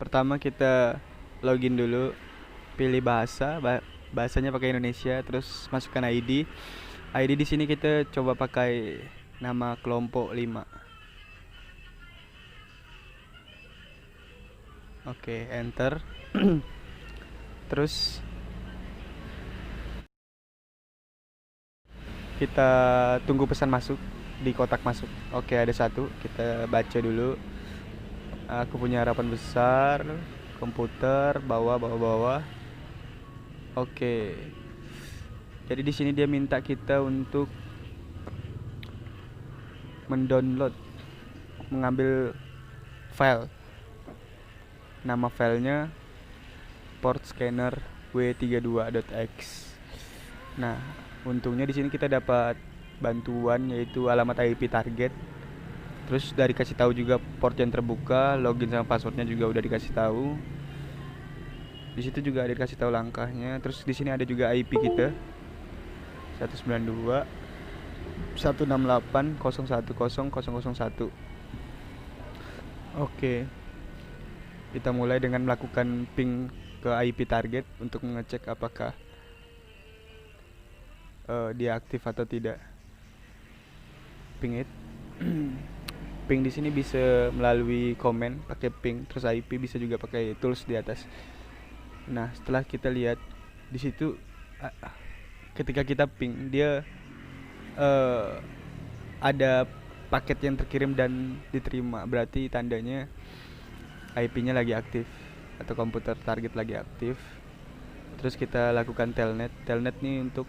Pertama kita login dulu, pilih bahasanya pakai Indonesia, terus masukkan ID. ID di sini kita coba pakai nama kelompok 5. Oke, enter. Terus kita tunggu pesan masuk di kotak masuk. Oke, ada satu, kita baca dulu. Aku punya harapan besar, komputer, bawah. Oke. Jadi di sini dia minta kita untuk mendownload, mengambil file. Nama filenya port scanner w32.x. Nah, untungnya di sini kita dapat bantuan yaitu alamat IP target. Terus dari kasih tahu juga port yang terbuka, login sama passwordnya juga udah dikasih tahu. Di situ juga ada dikasih tahu langkahnya. Terus di sini ada juga IP kita 192 168 010 001. Oke, kita mulai dengan melakukan ping ke IP target untuk mengecek apakah dia aktif atau tidak. Ping it. Ping di sini bisa melalui komen pakai ping, terus IP bisa juga pakai tools di atas. Nah, setelah kita lihat di situ, ketika kita ping dia ada paket yang terkirim dan diterima, berarti tandanya IP-nya lagi aktif atau komputer target lagi aktif. Terus kita lakukan telnet. Telnet nih untuk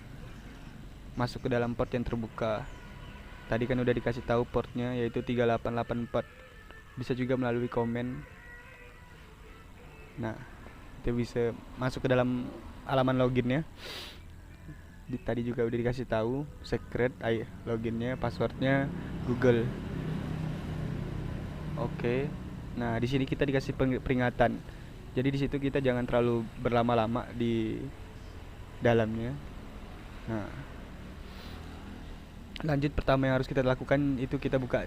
masuk ke dalam port yang terbuka. Tadi kan udah dikasih tahu portnya yaitu 3884. Bisa juga melalui komen. Nah, kita bisa masuk ke dalam halaman loginnya. Tadi juga udah dikasih tahu secret loginnya, passwordnya Google. Oke. Nah, di sini kita dikasih peringatan. Jadi di situ kita jangan terlalu berlama-lama di dalamnya. Nah, lanjut pertama yang harus kita lakukan itu kita buka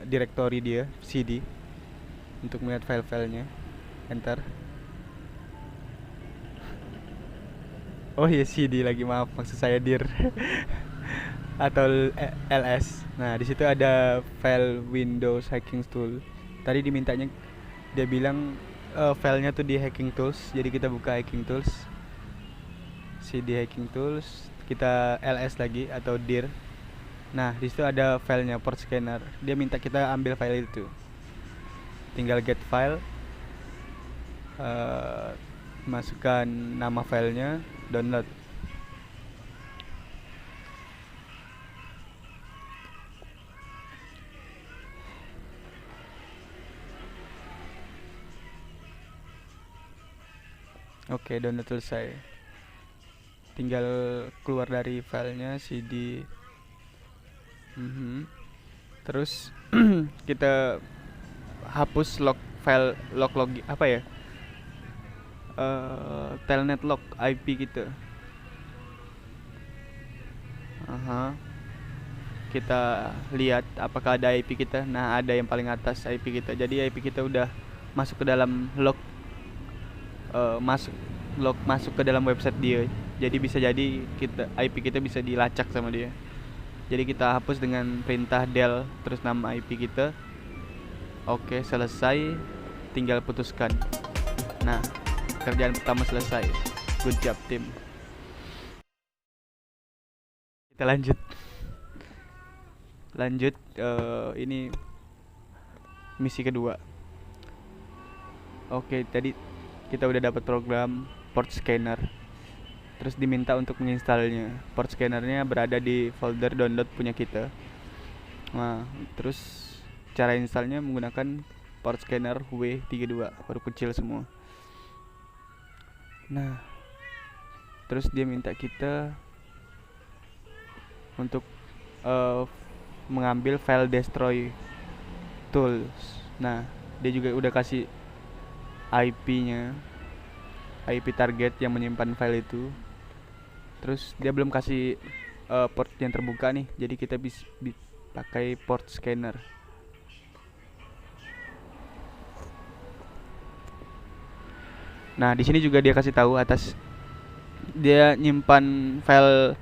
directory dia, CD, untuk melihat file-filenya. Enter. Oh iya, CD lagi, maaf, maksud saya dir. Atau LS. Nah, di situ ada file Windows Hacking Tool. Tadi dimintanya, dia bilang filenya tuh di Hacking Tools. Jadi kita buka Hacking Tools. CD Hacking Tools, kita LS lagi atau dir. Nah, di situ ada filenya port scanner. Dia minta kita ambil file itu. Tinggal get file, masukkan nama filenya, download. Oke, download selesai. Tinggal keluar dari filenya CD. Terus kita hapus log file, log apa ya, telnet log IP kita. Kita lihat apakah ada IP kita. Nah, ada yang paling atas IP kita. Jadi IP kita udah masuk ke dalam log, masuk ke dalam website dia. Jadi bisa jadi IP kita bisa dilacak sama dia. Jadi kita hapus dengan perintah del terus nama IP kita. Oke, selesai. Tinggal putuskan. Nah, kerjaan pertama selesai. Good job tim. Kita lanjut ini misi kedua. Oke, tadi kita udah dapat program port scanner. Terus diminta untuk menginstalnya. Port scannernya berada di folder download punya kita. Nah, terus cara installnya menggunakan port scanner W32, huruf kecil semua. Nah, terus dia minta kita untuk mengambil file destroy tools. Nah, dia juga udah kasih IP-nya, IP target yang menyimpan file itu. Terus dia belum kasih port yang terbuka nih, jadi kita bisa pakai port scanner. Nah, di sini juga dia kasih tahu atas dia nyimpan file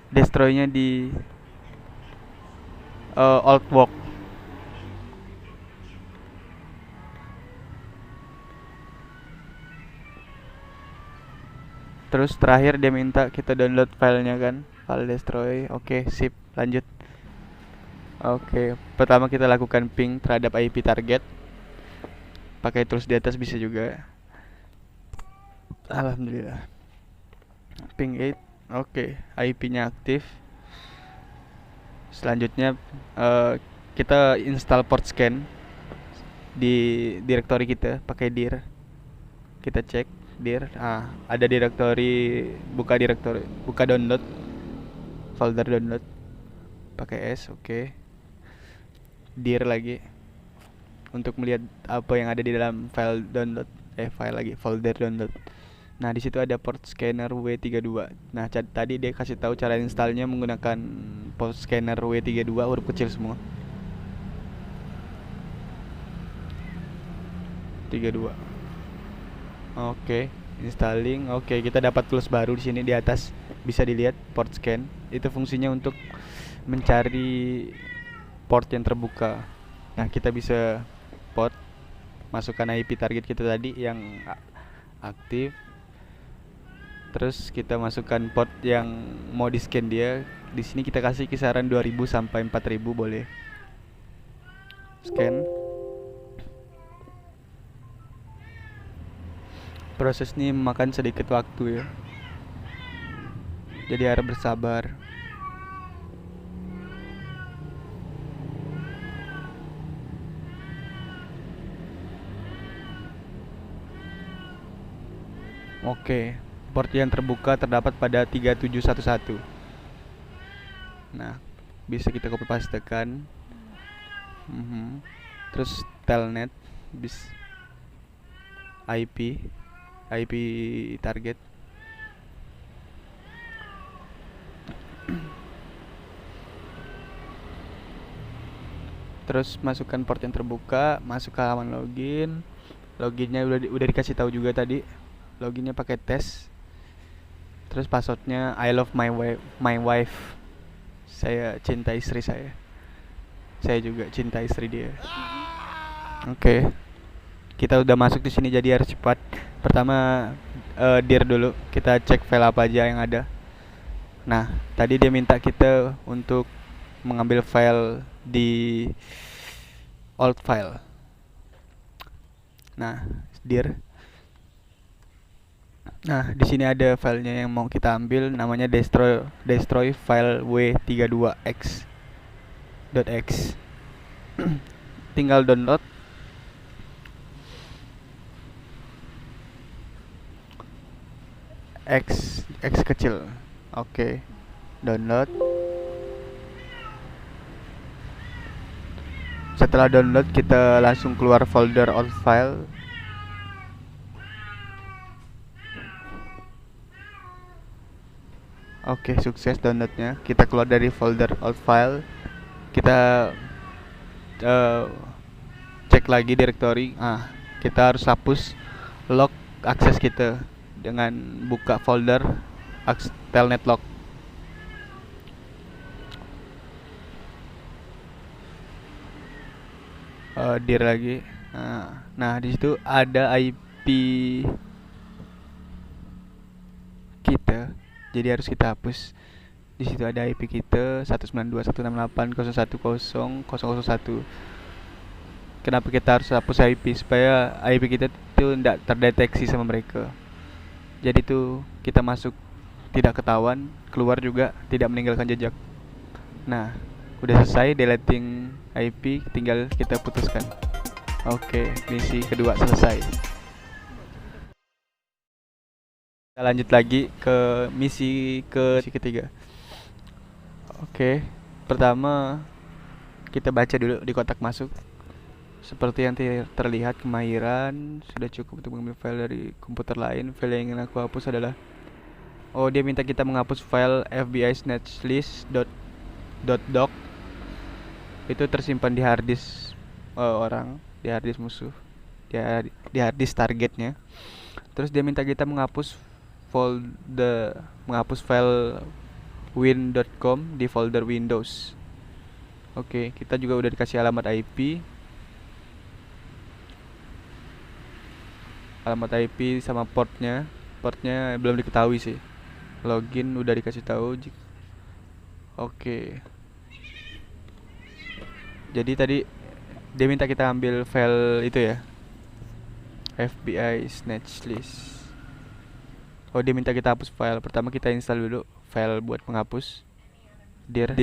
destroy-nya di old work. Terus terakhir dia minta kita download filenya kan, file destroy. Oke, sip, lanjut. Oke, pertama kita lakukan ping terhadap IP target. Pakai tools di atas bisa juga. Alhamdulillah. Ping 8. Oke, IP-nya aktif. Selanjutnya kita install port scan di directory kita pakai dir. Kita cek dir. Ada directory, buka download, folder download pakai S. Oke. Dir lagi untuk melihat apa yang ada di dalam file download, folder download. Nah, di situ ada port scanner W32. Nah, tadi dia kasih tahu cara installnya menggunakan port scanner W32 huruf kecil semua. 32. Oke, installing. Oke, kita dapat tools baru di sini di atas. Bisa dilihat port scan. Itu fungsinya untuk mencari port yang terbuka. Nah, kita bisa port, masukkan IP target kita tadi yang aktif. Terus kita masukkan port yang mau di scan dia. Di sini kita kasih kisaran 2000 sampai 4000 boleh. Scan. Proses ini memakan sedikit waktu ya. Jadi harus bersabar. Oke, port yang terbuka terdapat pada 3711. Nah, bisa kita copy pastekan. Terus telnet IP target. Terus masukkan port yang terbuka, masuk ke halaman login. Loginnya udah dikasih tahu juga tadi. Loginnya pakai tes. Terus passwordnya I love my wife. Saya cinta istri saya. Saya juga cinta istri dia. Oke. Kita udah masuk di sini jadi harus cepat. Pertama dir dulu, kita cek file apa aja yang ada. Nah, tadi dia minta kita untuk mengambil file di old file. Nah, dir. Nah, di sini ada filenya yang mau kita ambil, namanya destroy file w32x.x. Tinggal download. X kecil. Oke. Download. Setelah download kita langsung keluar folder old file. Oke, sukses downloadnya. Kita keluar dari folder old file. Kita cek lagi directory. Kita harus hapus log akses kita dengan buka folder telnet log. Dir lagi. Nah, di situ ada IP kita. Jadi harus kita hapus. Di situ ada IP kita 192.168.010.001. Kenapa kita harus hapus IP? Supaya IP kita itu tidak terdeteksi sama mereka. Jadi tuh kita masuk tidak ketahuan, keluar juga tidak meninggalkan jejak. Nah, udah selesai deleting IP, tinggal kita putuskan. Oke, misi kedua selesai. Kita lanjut lagi ke misi ketiga. Oke, pertama kita baca dulu di kotak masuk. Seperti yang terlihat, kemahiran sudah cukup untuk mengambil file dari komputer lain. File yang ingin aku hapus adalah dia minta kita menghapus file FBI snatchlist.doc. Itu tersimpan di harddisk orang, di harddisk musuh, di harddisk targetnya. Terus dia minta kita menghapus file win.com di folder Windows. Oke, kita juga udah dikasih alamat IP. Alamat IP sama portnya. Portnya belum diketahui sih. Login udah dikasih tahu. Oke. Jadi tadi dia minta kita ambil file itu ya. FBI snatch list. Oh, dia minta kita hapus file. Pertama kita install dulu file buat penghapus. Dir.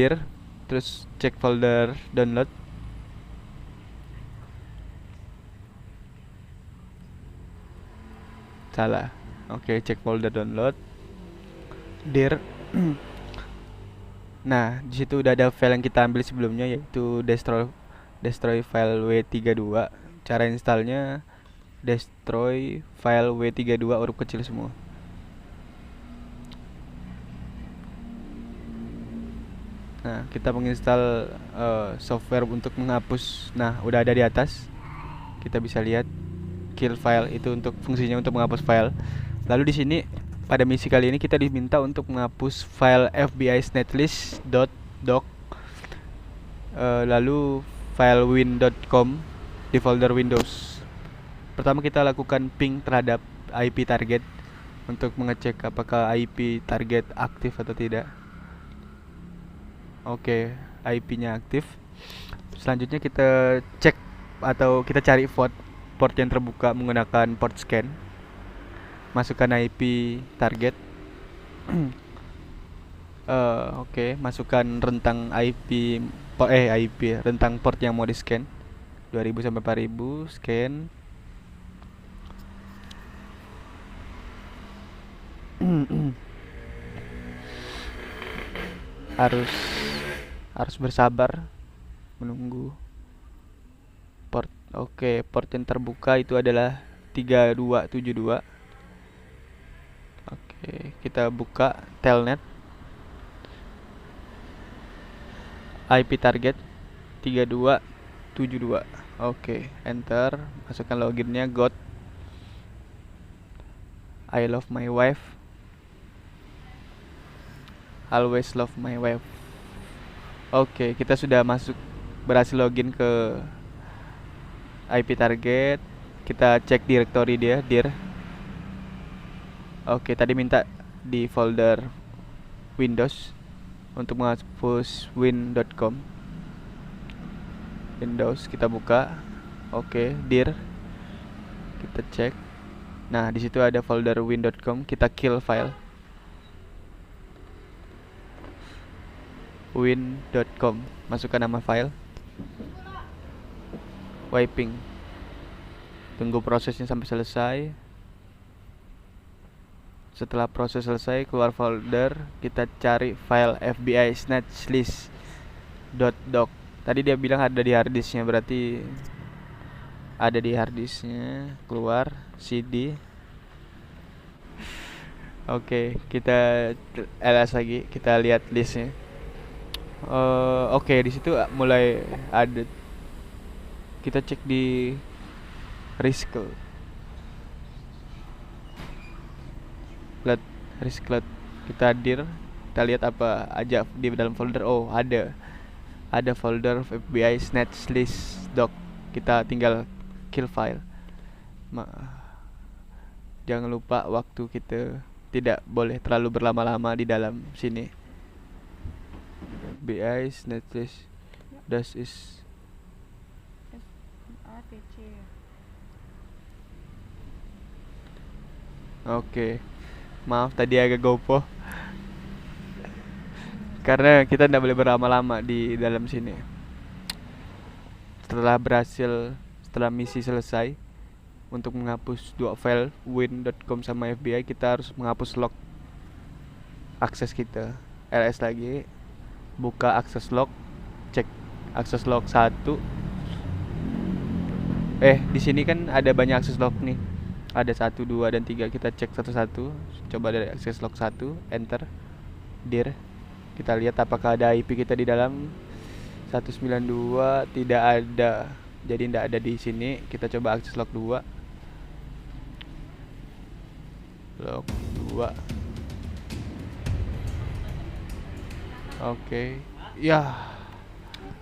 Terus cek folder download. Salah. Oke, cek folder download. Dir. Nah, di situ udah ada file yang kita ambil sebelumnya, yaitu destroy file w32. Cara installnya destroy file w32 huruf kecil semua. Nah, kita menginstal software untuk menghapus. Nah, udah ada di atas. Kita bisa lihat kill file itu untuk fungsinya untuk menghapus file. Lalu di sini pada misi kali ini kita diminta untuk menghapus file FBI snatchlist.doc, lalu file win.com di folder Windows. Pertama kita lakukan ping terhadap IP target untuk mengecek apakah IP target aktif atau tidak. Oke, IP-nya aktif. Selanjutnya kita cek atau kita cari port yang terbuka menggunakan port scan. Masukkan IP target. Oke, masukkan rentang rentang port yang mau di scan. 2000 sampai 4000 scan. harus bersabar menunggu port. Oke, port yang terbuka itu adalah 3272. Oke, kita buka telnet. IP target 3272. Oke, enter. Masukkan loginnya got I love my wife, always love my wife. Oke, kita sudah berhasil login ke IP target. Kita cek directory dia, dir. Oke, tadi minta di folder Windows untuk menghapus win.com. Windows kita buka. Oke, dir. Kita cek. Nah, di situ ada folder win.com. Kita kill file win.com. Masukkan nama file. Wiping. Tunggu prosesnya sampai selesai. Setelah proses selesai, keluar folder, kita cari file FBI snatchlist.doc. Tadi dia bilang ada di harddisknya, berarti ada di harddisknya. Keluar CD. Oke, kita ls lagi, kita lihat listnya. Oke, di situ mulai ada. Kita cek di Riscloud. Kita dir. Kita lihat apa aja di dalam folder. Oh, ada folder FBI snatchlist.doc. Kita tinggal kill file. Jangan lupa waktu kita tidak boleh terlalu berlama-lama di dalam sini. FBI snatchlist das is Oke. Maaf tadi agak gopoh. Karena kita tidak boleh berlama-lama di dalam sini. Setelah misi selesai, untuk menghapus dua file win.com sama FBI, kita harus menghapus log akses kita. ls lagi, buka akses log, cek akses log 1. Di sini kan ada banyak akses log nih. Ada 1, 2, dan 3. Kita cek satu-satu. Coba dari akses log 1, enter, dir. Kita lihat apakah ada IP kita di dalam 192. Tidak ada. Jadi tidak ada di sini. Kita coba akses log 2. log 2. Oke. Ya.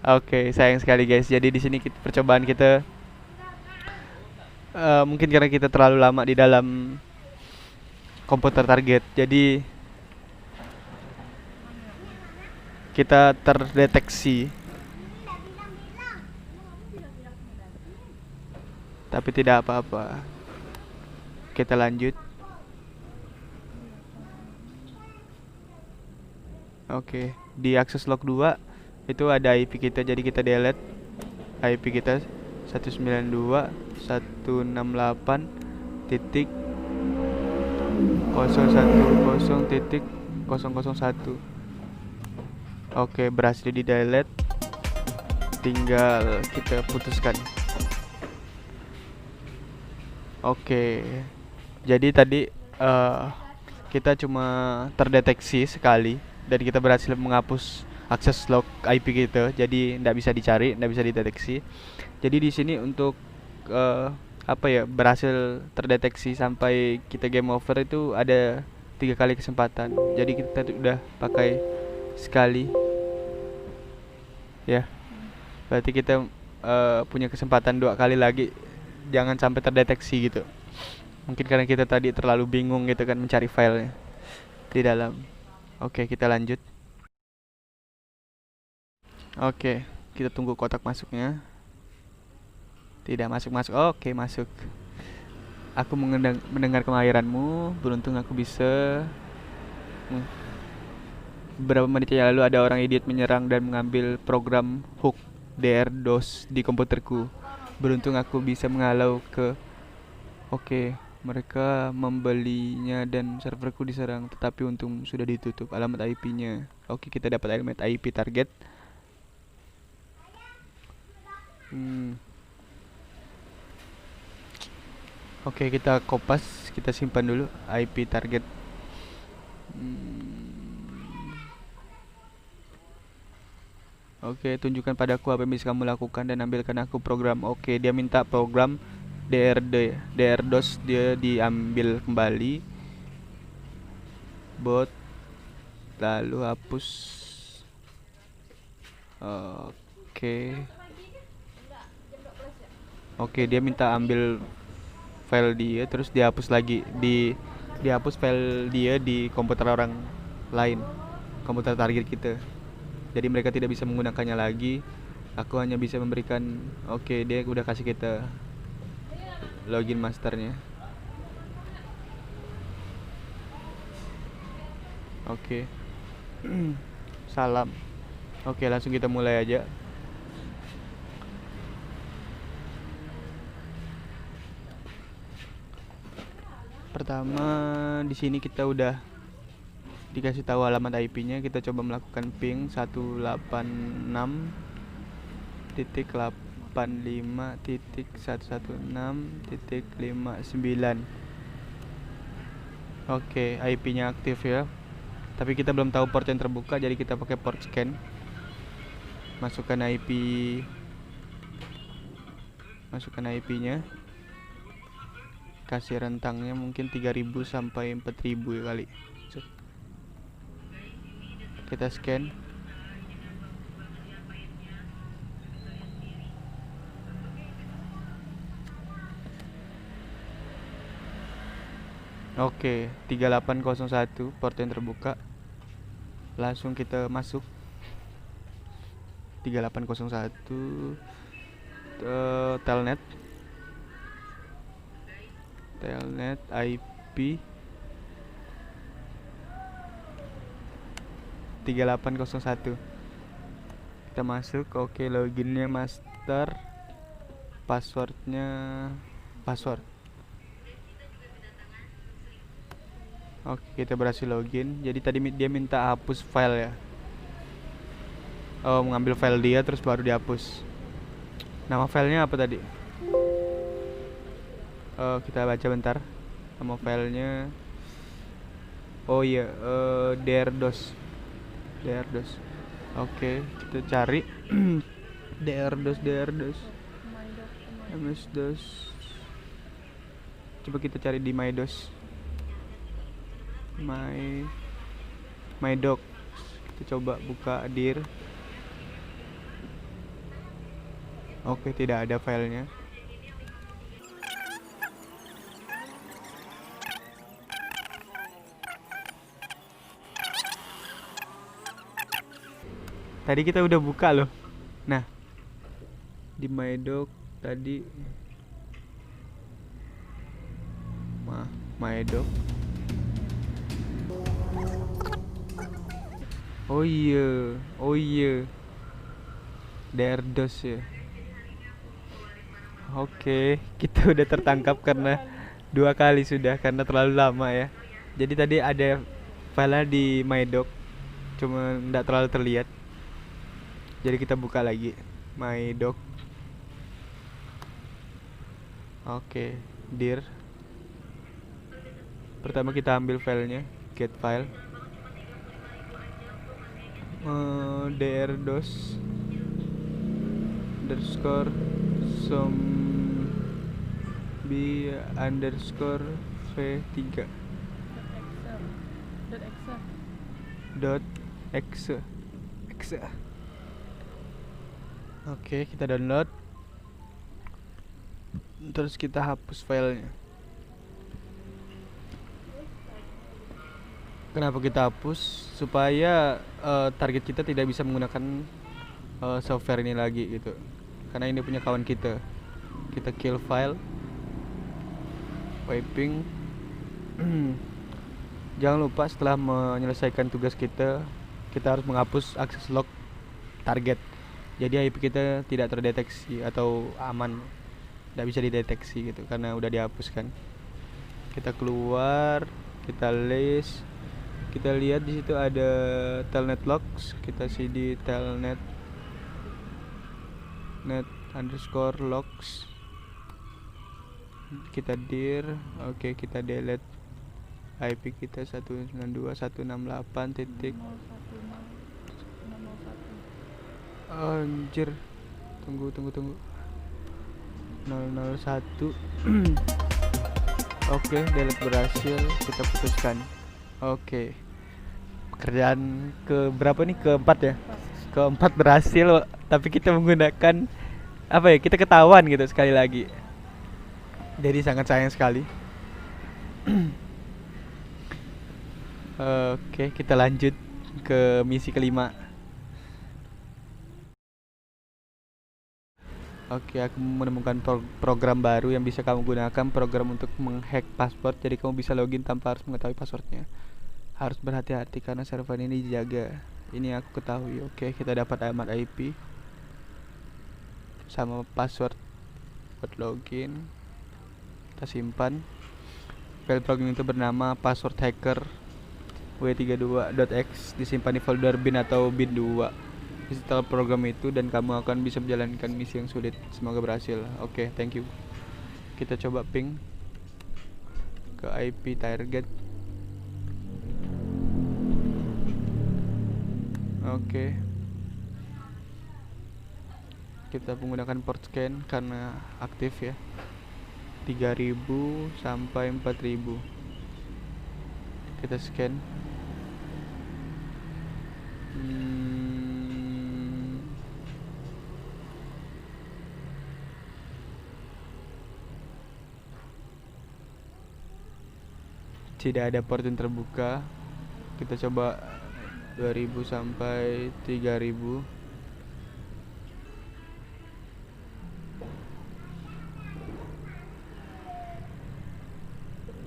Oke, sayang sekali guys. Jadi di sini percobaan kita mungkin karena kita terlalu lama di dalam komputer target. Jadi kita terdeteksi. Tapi tidak apa-apa. Kita lanjut. Oke, di akses log 2 itu ada IP kita, jadi kita delete IP kita 192.168 titik 010 titik 001. Oke, berhasil di delete. Tinggal kita putuskan. Oke, jadi tadi kita cuma terdeteksi sekali dan kita berhasil menghapus akses log IP kita, jadi tidak bisa dicari, tidak bisa dideteksi. Jadi di sini untuk apa ya, berhasil terdeteksi sampai kita game over itu ada 3 kali kesempatan. Jadi kita udah pakai sekali, ya. Berarti kita punya kesempatan 2 kali lagi, jangan sampai terdeteksi gitu. Mungkin karena kita tadi terlalu bingung gitu kan mencari filenya di dalam. Oke, kita lanjut. Oke, kita tunggu kotak masuknya. Tidak masuk-masuk. Oke, masuk. Aku mendengar kemahiranmu. Beruntung aku bisa. Beberapa menit yang lalu ada orang idiot menyerang dan mengambil program hook DR-DOS di komputerku. Beruntung aku bisa menghalau ke... Oke, mereka membelinya dan serverku diserang, tetapi untung sudah ditutup alamat IP-nya. Oke, kita dapat alamat IP target. Oke, kita kopas, kita simpan dulu IP target. Oke, tunjukkan padaku apa yang bisa kamu lakukan dan ambilkan aku program. Oke, dia minta program DR-DOS, dia diambil kembali. Bot, lalu hapus. Oke, dia minta ambil file dia terus dihapus lagi, dihapus file dia di komputer orang lain, komputer target kita. Jadi mereka tidak bisa menggunakannya lagi. Aku hanya bisa memberikan. Oke, dia udah kasih kita login masternya. Oke. Salam. Oke, langsung kita mulai aja. Pertama, di sini kita udah dikasih tahu alamat IP-nya. Kita coba melakukan ping 186.85.116.59. Oke, IP-nya aktif ya. Tapi kita belum tahu port yang terbuka, jadi kita pakai port scan. Masukkan IP-nya. Kasih rentangnya mungkin 3000 sampai 4000 ya kali. Kita scan. Oke, 3801 port yang terbuka. Langsung kita masuk. 3801 telnet IP 3801. Kita masuk. Oke, loginnya master, passwordnya password. Oke, kita berhasil login. Jadi tadi dia minta hapus file ya. Oh, mengambil file dia terus baru dihapus. Nama filenya apa tadi? Kita baca bentar. Nama filenya. Oh iya, DR-DOS. Oke, kita cari DR-DOS MS-DOS. Coba kita cari di MyDOS. my my doc. Kita coba buka dir. Oke, tidak ada filenya. Tadi kita udah buka loh. Nah, di my doc tadi my doc. Oh iya. Derdos ya. Oke, kita udah tertangkap karena 2 kali sudah karena terlalu lama ya. Jadi tadi ada file di my doc, cuma nggak terlalu terlihat. Jadi kita buka lagi my doc. Oke, dir. Pertama kita ambil filenya, get file. drdos underscore zombie underscore v3 dot exe. Oke, kita download. Terus kita hapus filenya. Kenapa kita hapus? Supaya target kita tidak bisa menggunakan software ini lagi gitu. Karena ini punya kawan kita. Kita kill file, wiping. Jangan lupa setelah menyelesaikan tugas kita harus menghapus akses log target. Jadi IP kita tidak terdeteksi atau aman, tidak bisa dideteksi gitu karena udah dihapuskan. Kita keluar, kita list. Kita lihat di situ ada telnet logs, kita cd telnet underscore logs, kita dir. Oke, kita delete IP kita 192.168 titik. Anjir, tunggu 001. Oke, delete berhasil, kita putuskan. Oke, pekerjaan ke berapa nih? Keempat ya. Keempat berhasil, tapi kita menggunakan apa ya? Kita ketahuan gitu sekali lagi. Jadi sangat sayang sekali. Oke, kita lanjut ke misi kelima. Oke, aku menemukan program baru yang bisa kamu gunakan, program untuk menghack password. Jadi kamu bisa login tanpa harus mengetahui passwordnya. Harus berhati-hati karena server ini dijaga. Ini aku ketahui. Oke, kita dapat alamat IP sama password buat login. Kita simpan. File program itu bernama password hacker w32.x, disimpan di folder bin atau bin2. Install program itu dan kamu akan bisa menjalankan misi yang sulit. Semoga berhasil. Oke, thank you. Kita coba ping ke IP target. Oke. Kita menggunakan port scan karena aktif ya. 3000 sampai 4000. Kita scan. Tidak ada port yang terbuka. Kita coba 2000 sampai 3000.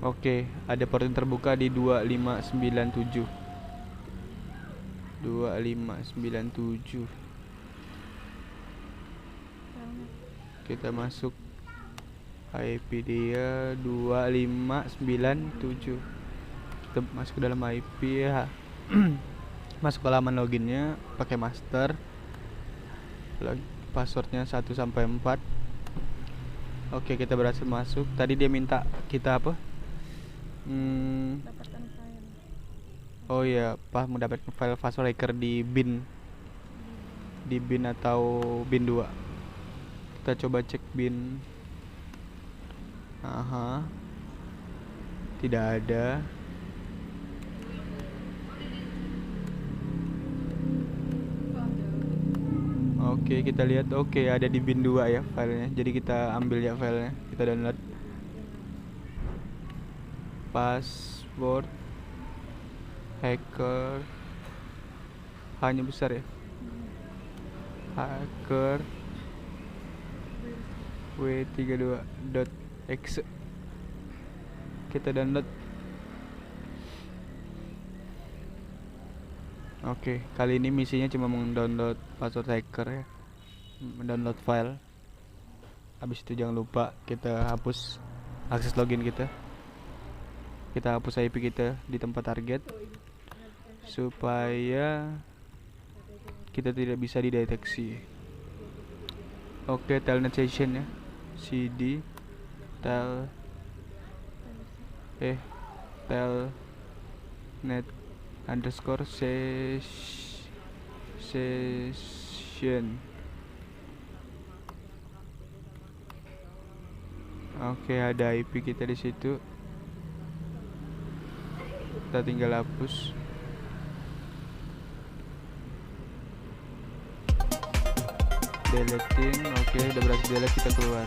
Oke, ada port yang terbuka di 2597. 2597. Kita masuk IP dia 2597. Kita masuk ke dalam IP ya. Masuk ke halaman loginnya pakai master. Passwordnya 1 sampai 4. Oke, kita berhasil masuk. Tadi dia minta kita apa? Dapatkan file. Oh iya, mendapatkan file password hacker di bin. Di bin atau bin 2. Kita coba cek bin. Aha. Tidak ada. Oke, kita lihat. Oke, ada di bin 2 ya filenya. Jadi kita ambil ya filenya. Kita download. Password hacker hanya besar ya. Hacker w32.exe. Kita download. Oke, kali ini misinya cuma mendownload password hacker ya. Mendownload file. Habis itu jangan lupa kita hapus akses login kita. Kita hapus IP kita di tempat target supaya kita tidak bisa dideteksi. Oke, telnet session ya. cd telnet underscore session. Oke, ada IP kita di situ. Kita tinggal hapus. Deleting. Oke, udah berhasil delete, kita keluar.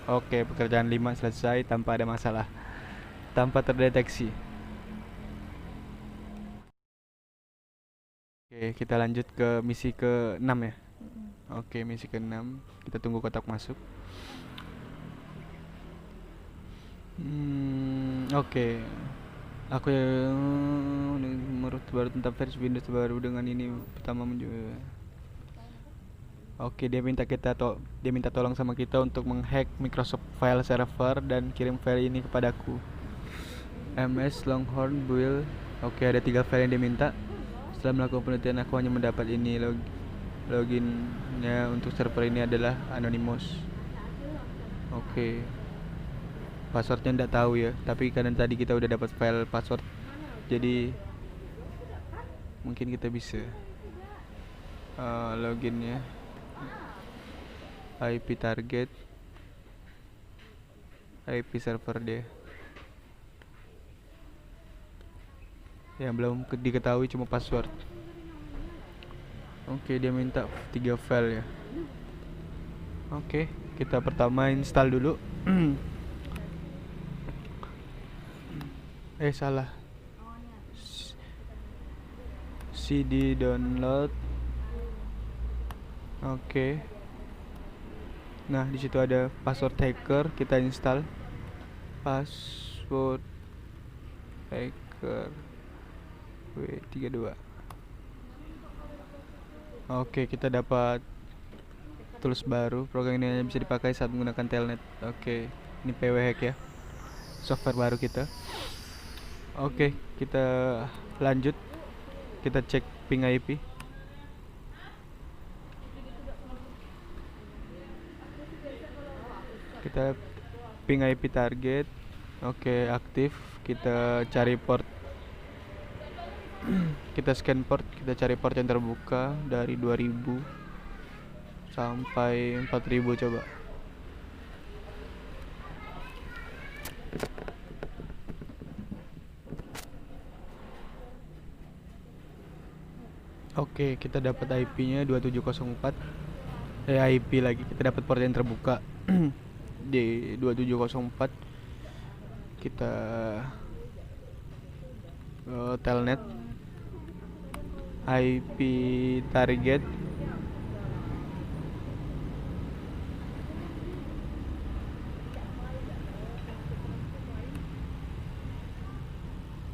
Oke, pekerjaan 5 selesai tanpa ada masalah, tanpa terdeteksi. Oke, kita lanjut ke misi ke-6 ya. Oke, misi ke-6. Kita tunggu kotak masuk. Oke. Aku menurut baru tentang versi Windows baru dengan ini pertama menjual. Oke, dia minta tolong sama kita untuk menghack Microsoft File Server dan kirim file ini kepadaku. MS Longhorn Build. Oke, ada 3 file yang dia minta. Setelah melakukan penelitian, aku hanya mendapat ini. Loginnya untuk server ini adalah Anonymous. Oke. Passwordnya ndak tahu ya, tapi karena tadi kita udah dapat file password, jadi mungkin kita bisa loginnya. IP target, IP server dia. Yang belum diketahui cuma password. Oke, dia minta 3 file ya. Oke, kita pertama install dulu. Salah. CD download. Oke. Nah, di situ ada password hacker, kita install. Password hacker w32. Oke, kita dapat tools baru. Program ini hanya bisa dipakai saat menggunakan telnet. Oke, ini PWHack ya, software baru kita. Oke, kita lanjut. Kita cek ping IP. Kita ping IP target. Oke, aktif. Kita cari port. Kita scan port, kita cari port yang terbuka dari 2000 sampai 4000 coba. Oke, kita dapat IP-nya 2704. IP lagi, kita dapat port yang terbuka di 2704. Kita telnet IP target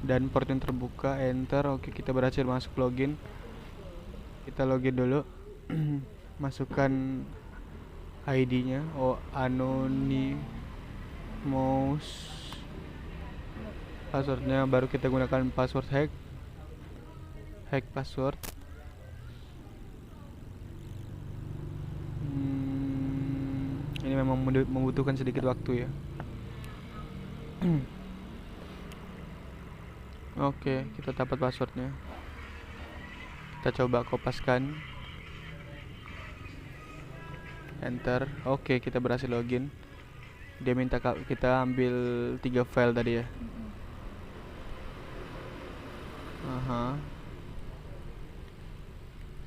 dan port yang terbuka, enter. Oke, kita berhasil masuk login. Kita login dulu. Masukkan ID-nya. Anonymous. Passwordnya baru kita gunakan password hack password. Ini memang membutuhkan sedikit waktu ya. Oke, kita dapat passwordnya. Kita coba kopaskan, enter. Oke, kita berhasil login. Dia minta kita ambil 3 file tadi ya.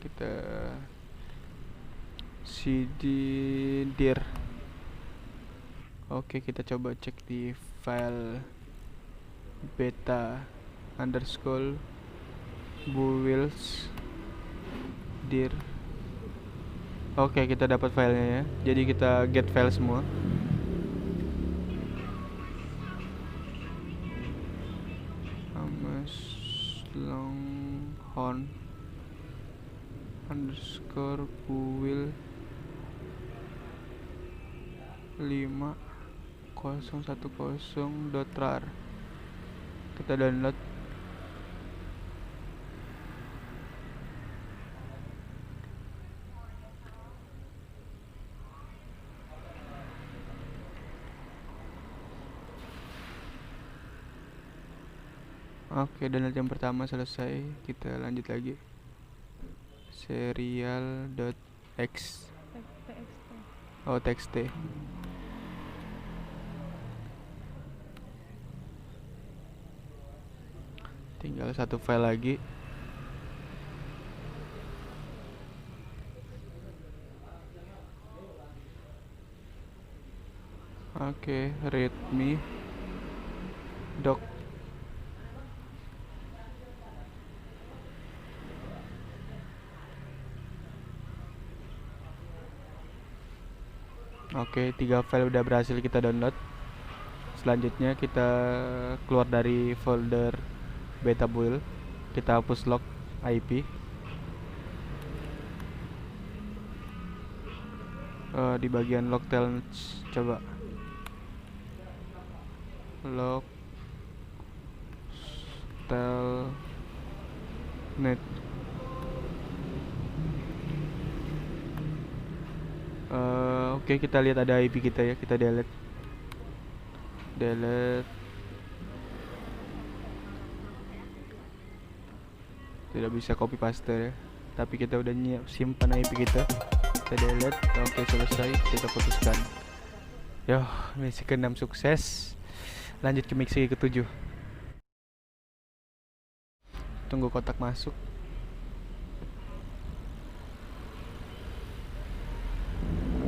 Kita cd dir. Oke, kita coba cek di file beta underscore builds dir. Oke, kita dapat filenya ya. Jadi kita get file semua. Amas longhorn underscore build 5010.rar. Kita download. Oke, download yang pertama selesai. Kita lanjut lagi. Serial.x. Oh, txt. Tinggal satu file lagi. Oke, readme doc. Oke, 3 file udah berhasil kita download. Selanjutnya kita keluar dari folder beta build. Kita hapus log IP. Di bagian log telnet, coba log telnet. Oke, kita lihat ada IP kita ya. Kita delete. Tidak bisa copy paste ya, tapi kita udah simpan IP kita. Kita delete. Oke, selesai. Kita putuskan. Yo, misi ke-6 sukses. Lanjut ke misi ke-7. Tunggu kotak masuk.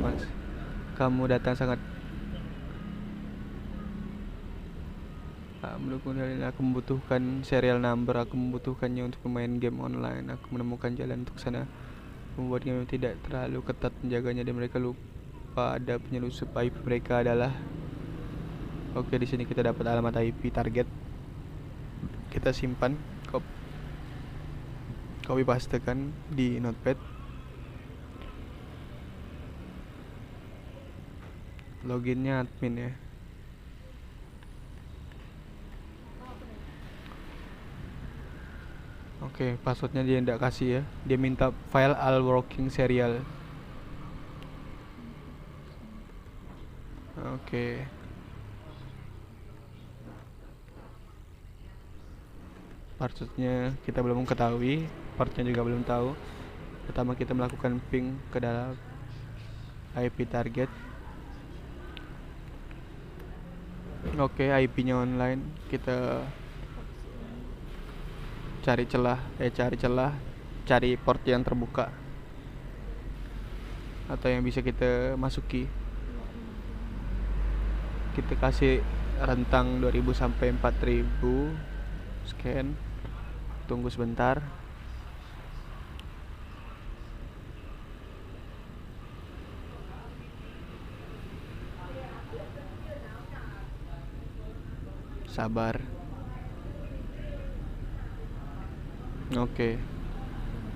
Mas, kamu datang sangat mendukung. Aku membutuhkan serial number. Aku membutuhkannya untuk bermain game online. Aku menemukan jalan untuk sana. Membuat game tidak terlalu ketat menjaganya, dan mereka lupa ada penyelusup. IP mereka adalah. Oke, di sini kita dapat alamat IP target. Kita simpan, copy pastekan di notepad. Loginnya admin ya. Oke, passwordnya dia tidak kasih ya. Dia minta file all working serial. Oke. Passwordnya kita belum ketahui, partnya juga belum tahu. Pertama kita melakukan ping ke dalam IP target. Oke, IP-nya online. Kita cari port yang terbuka atau yang bisa kita masuki. Kita kasih rentang 2000 sampai 4000. Scan. Tunggu sebentar. Sabar. Oke.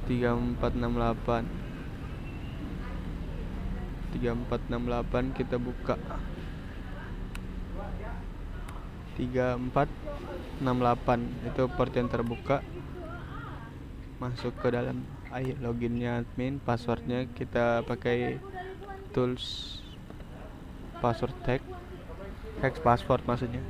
3468 kita buka. 3468 itu port yang terbuka. Masuk ke dalam loginnya admin. Passwordnya kita pakai tools password text password maksudnya.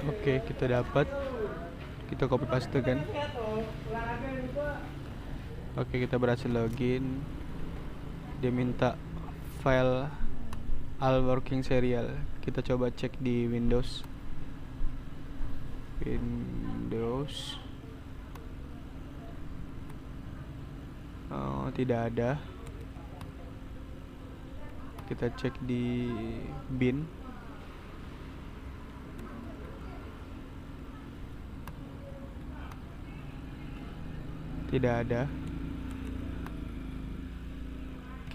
Oke, kita dapat. Kita copy paste kan. Oke, kita berhasil login. Dia minta file all working serial. Kita coba cek di Windows. Oh, tidak ada. Kita cek di bin. Tidak ada.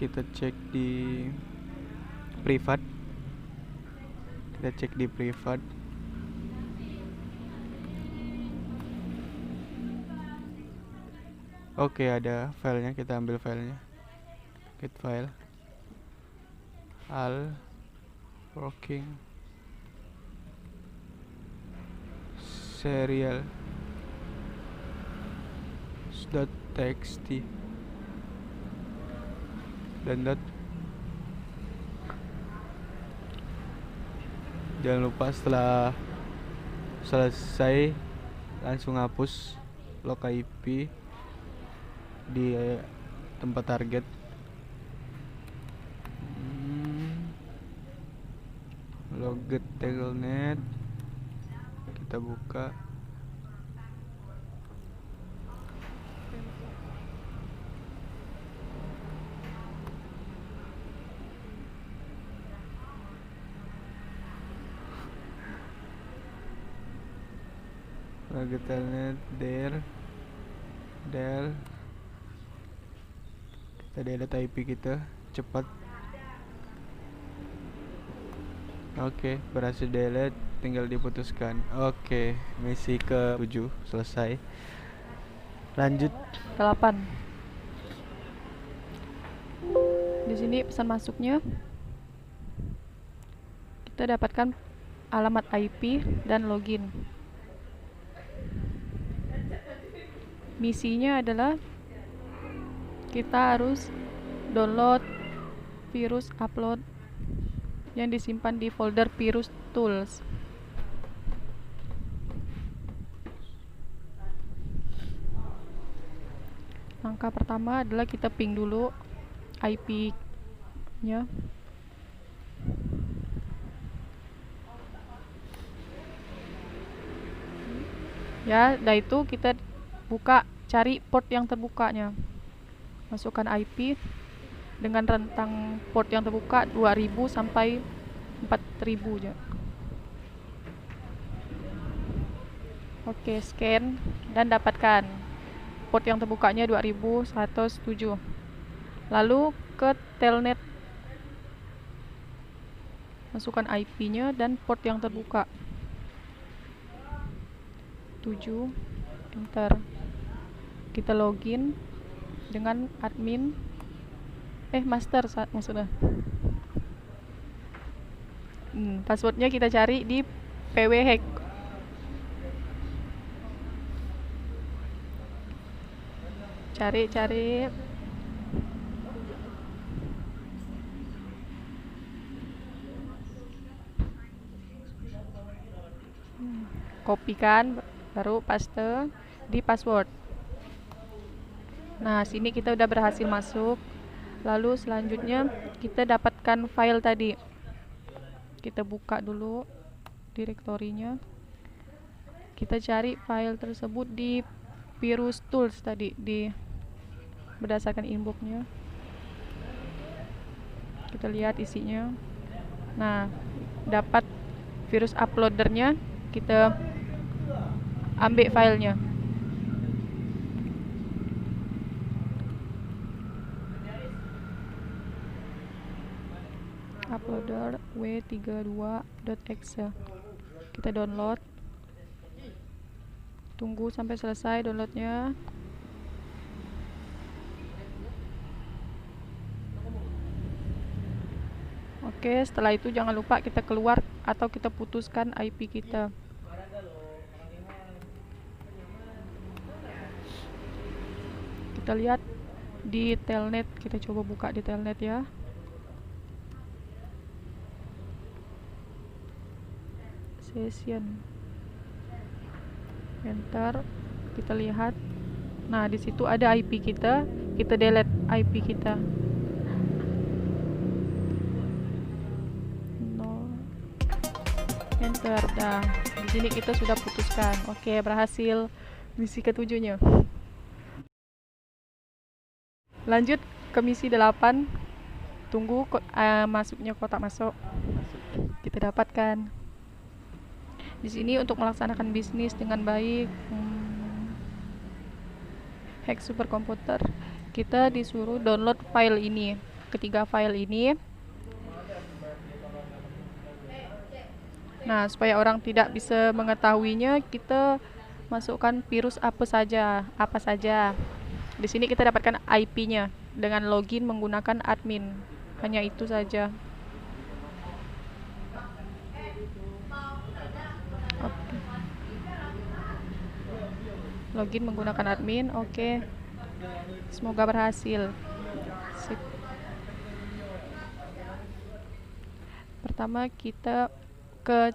Kita cek di privat. Kita cek di privat. Oke, ada filenya. Kita ambil filenya. Get file. All working serial .txt download. Jangan lupa setelah selesai langsung hapus log IP di tempat target. Logget telnet kita buka. Logget telnet there kita delete IP kita cepat. Oke, berhasil delete, tinggal diputuskan. Oke, misi ke-7 selesai. Lanjut 8. Di sini pesan masuknya kita dapatkan alamat IP dan login. Misinya adalah kita harus download virus upload yang disimpan di folder virus tools. Langkah pertama adalah kita ping dulu IP-nya. Ya, dari itu kita buka, cari port yang terbukanya. Masukkan IP dengan rentang port yang terbuka 2000 sampai 4000 aja. Oke, scan dan dapatkan port yang terbukanya 2107. Lalu ke telnet, masukkan IP-nya dan port yang terbuka 7, enter. Kita login dengan admin master maksudnya. Passwordnya kita cari di pwhack. Cari. Kopikan, baru paste di password. Nah, sini kita udah berhasil masuk. Lalu selanjutnya kita dapatkan file tadi. Kita buka dulu direktorinya. Kita cari file tersebut di virus tools tadi, di berdasarkan inboxnya. Kita lihat isinya. Nah, dapat virus uploadernya, kita ambil filenya. Uploader w32.exe. Kita download. Tunggu sampai selesai downloadnya. Oke, setelah itu jangan lupa kita keluar atau kita putuskan IP kita. Kita lihat di telnet, kita coba buka di telnet ya. Session, enter, kita lihat. Nah, di situ ada IP kita, kita delete IP kita. enter. Dah, di sini kita sudah putuskan. Oke, berhasil misi ketujuhnya. Lanjut ke misi 8. Tunggu masuknya kotak masuk. Kita dapatkan. Di sini untuk melaksanakan bisnis dengan baik, hack superkomputer. Kita disuruh download file ini. Ketiga file ini. Nah, supaya orang tidak bisa mengetahuinya, kita masukkan virus apa saja. Di sini kita dapatkan IP-nya dengan login menggunakan admin. Hanya itu saja. Oke. Login menggunakan admin. Oke. Semoga berhasil. Sip. Pertama kita ke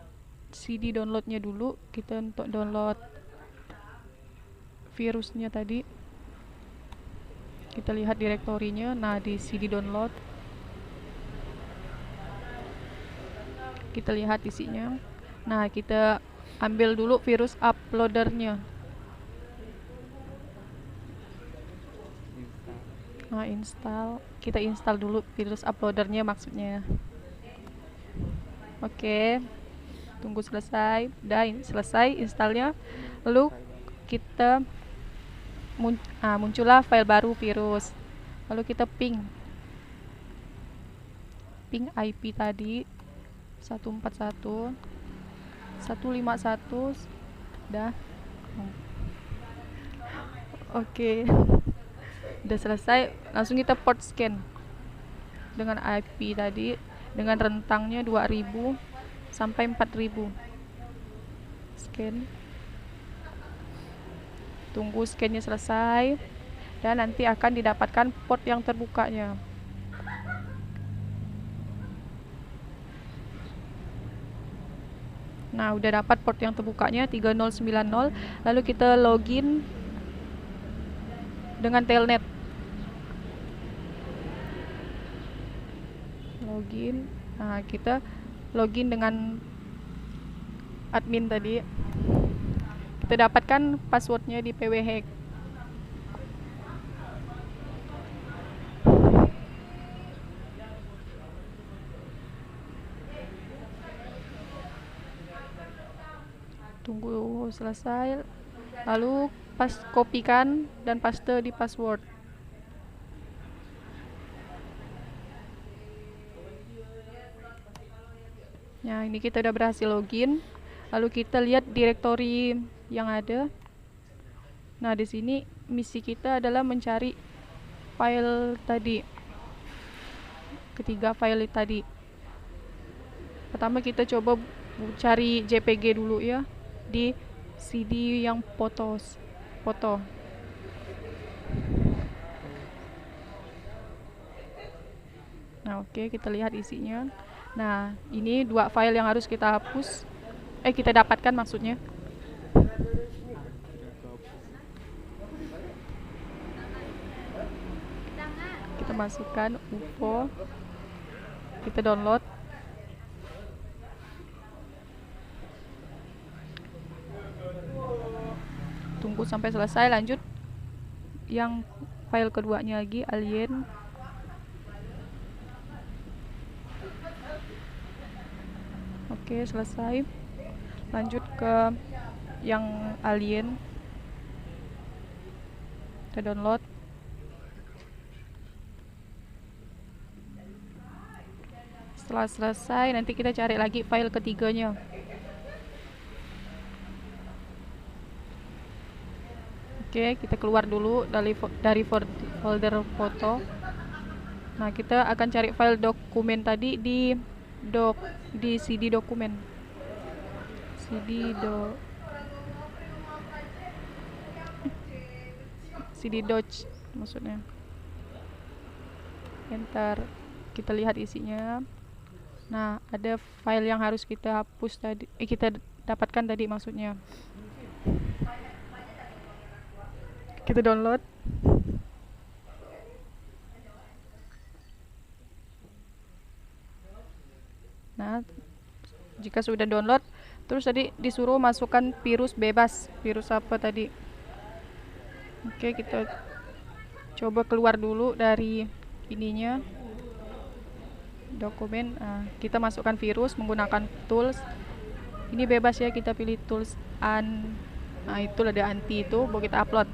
CD downloadnya dulu. Kita untuk download virusnya tadi. Kita lihat direktorinya. Nah, di CD download kita lihat isinya. Nah, kita ambil dulu virus uploadernya. Nah, kita install dulu virus uploadernya maksudnya. Oke, tunggu selesai. Selesai installnya. Lalu kita muncullah file baru virus. Lalu kita ping IP tadi 141.151. Dah. Oke. Udah selesai, langsung kita port scan dengan IP tadi dengan rentangnya 2000 sampai 4000. Scan. Tunggu scannya selesai dan nanti akan didapatkan port yang terbukanya. Nah, udah dapat port yang terbukanya 3090. Lalu kita login dengan telnet. Login. Nah, kita login dengan admin tadi. Kita dapatkan passwordnya di pwhack. Tunggu selesai, lalu kopikan dan paste di password. Nah, ini kita udah berhasil login. Lalu kita lihat direktori yang ada. Nah, di sini misi kita adalah mencari file tadi. Ketiga file tadi. Pertama kita coba cari JPG dulu ya di CD yang foto. Nah, oke, kita lihat isinya. Nah, ini 2 file yang harus kita hapus. Kita dapatkan maksudnya. Kita masukkan UFO. Kita download. Tunggu sampai selesai, lanjut yang file keduanya lagi, alien. Oke, selesai. Lanjut ke yang alien. Kita download. Setelah selesai, nanti kita cari lagi file ketiganya. Oke, kita keluar dulu dari folder foto. Nah, kita akan cari file dokumen tadi di CD dokumen. CD doc maksudnya. Enter. Kita lihat isinya. Nah, ada file yang harus kita hapus tadi. Kita dapatkan tadi maksudnya. Kita download. Nah, jika sudah download, Terus tadi disuruh masukkan virus bebas. Virus apa tadi? Oke, kita coba keluar dulu dari ininya dokumen. Kita masukkan virus menggunakan tools. Ini bebas ya, kita pilih tools nah itu ada anti itu, mau kita upload.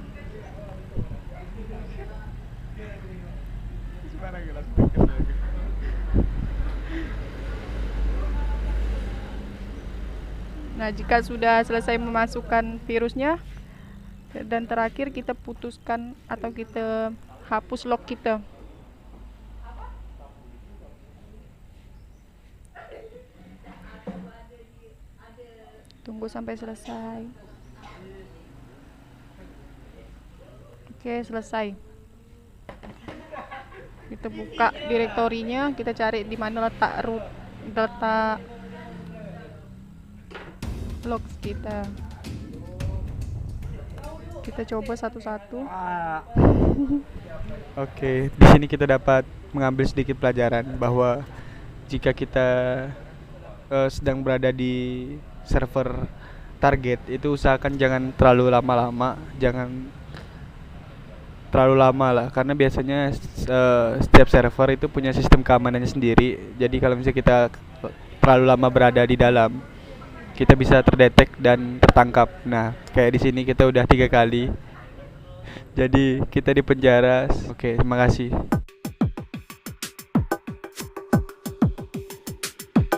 Nah, jika sudah selesai memasukkan virusnya, dan terakhir kita putuskan atau kita hapus log kita. Tunggu sampai selesai. Oke, selesai. Kita buka direktorinya, kita cari di mana letak root data logs kita. Kita coba satu-satu. Oke, di sini kita dapat mengambil sedikit pelajaran bahwa jika kita sedang berada di server target, itu usahakan jangan terlalu lama-lama, lah, karena biasanya setiap server itu punya sistem keamanannya sendiri. Jadi kalau misalnya kita terlalu lama berada di dalam, kita bisa terdetek dan tertangkap. Nah, kayak di sini kita udah 3 kali. Jadi kita di penjara. Oke, terima kasih.